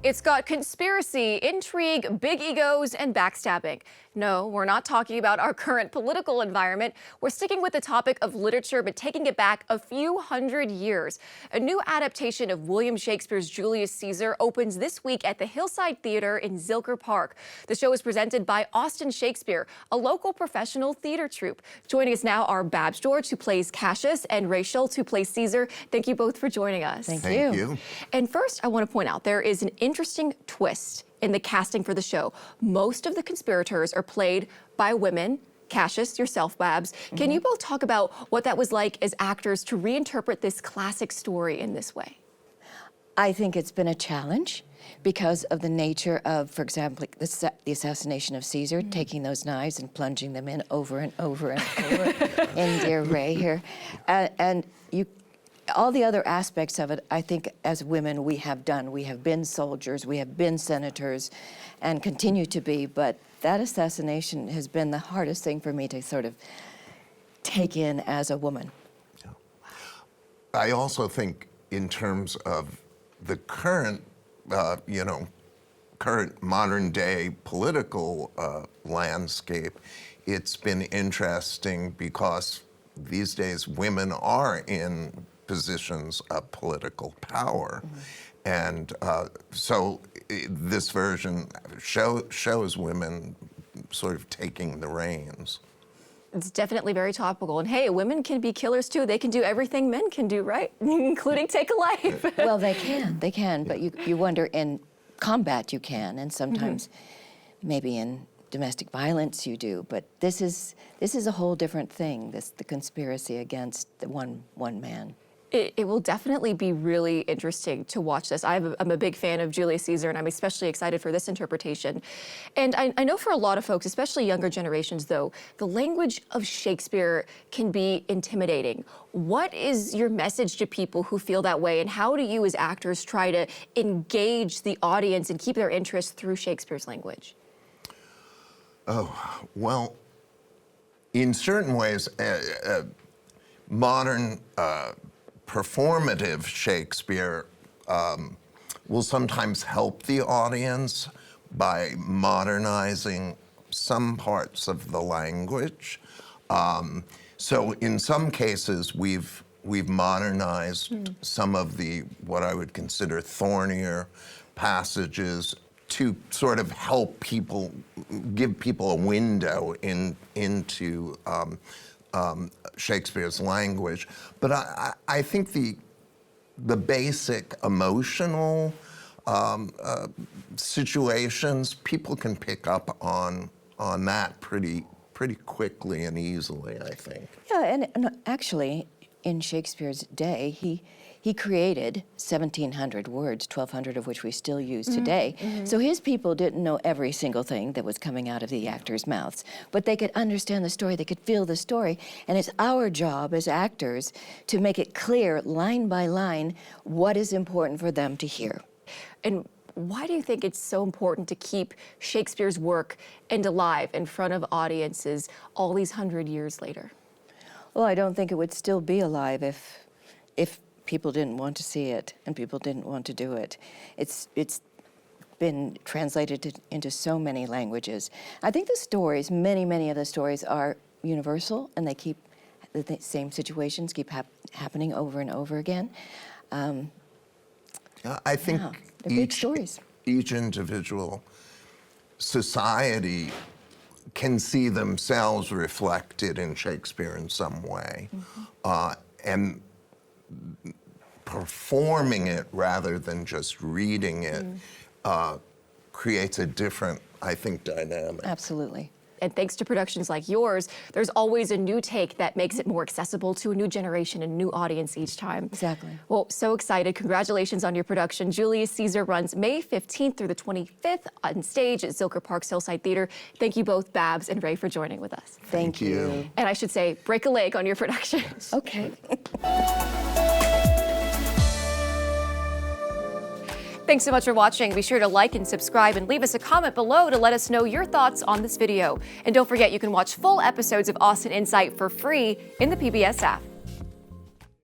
It's got conspiracy, intrigue, big egos, and backstabbing. No, we're not talking about our current political environment. We're sticking with the topic of literature, but taking it back a few hundred years. A new adaptation of William Shakespeare's Julius Caesar opens this week at the Hillside Theatre in Zilker Park. The show is presented by Austin Shakespeare, a local professional theater troupe. Joining us now are Babs George, who plays Cassius, and Ray Schultz, who plays Caesar. Thank you both for joining us. Thank you. And first, I want to point out there is an interesting twist in the casting for the show. Most of the conspirators are played by women. Cassius, yourself, Babs. Can you both talk about what that was like as actors to reinterpret this classic story in this way? I think it's been a challenge because of the nature of, for example, the assassination of Caesar, taking those knives and plunging them in over and over and over in dear Ray here. And all the other aspects of it, I think as women we have done. We have been soldiers, we have been senators, and continue to be, but that assassination has been the hardest thing for me to sort of take in as a woman. I also think in terms of the current, current modern day political landscape, it's been interesting because these days women are in positions of political power. And so this version shows women sort of taking the reins. It's definitely very topical. And hey, women can be killers too. They can do everything men can do, right? Including take a life. Well, they can, but you wonder in combat you can, and sometimes maybe in domestic violence you do, but this is a whole different thing, the conspiracy against the one man. It will definitely be really interesting to watch this. I'm a big fan of Julius Caesar, and I'm especially excited for this interpretation. And I know for a lot of folks, especially younger generations, though, the language of Shakespeare can be intimidating. What is your message to people who feel that way, and how do you as actors try to engage the audience and keep their interest through Shakespeare's language? Oh, well, in certain ways, modern performative Shakespeare will sometimes help the audience by modernizing some parts of the language. So in some cases, we've modernized some of the, what I would consider thornier passages to sort of help people, give people a window into Shakespeare's language. But I think the basic emotional situations, people can pick up on that pretty quickly and easily, I think. Yeah, and actually, in Shakespeare's day, he created 1,700 words, 1,200 of which we still use today. So his people didn't know every single thing that was coming out of the actors' mouths, but they could understand the story, they could feel the story, and it's our job as actors to make it clear, line by line, what is important for them to hear. And why do you think it's so important to keep Shakespeare's work alive in front of audiences all these 100 years later? Well, I don't think it would still be alive if people didn't want to see it and people didn't want to do it. It's been translated into so many languages. I think the stories, many of the stories are universal, and they keep, the same situations keep happening over and over again. I think they're big stories. Each individual society can see themselves reflected in Shakespeare in some way. And performing it rather than just reading it creates a different, I think, dynamic. Absolutely. And thanks to productions like yours, there's always a new take that makes it more accessible to a new generation and new audience each time. Exactly. Well, so excited. Congratulations on your production. Julius Caesar runs May 15th through the 25th on stage at Zilker Park's Hillside Theatre. Thank you both, Babs and Ray, for joining with us. Thank you. And I should say, break a leg on your production. Okay. Thanks so much for watching. Be sure to like and subscribe and leave us a comment below to let us know your thoughts on this video. And don't forget, you can watch full episodes of Austin Insight for free in the PBS app.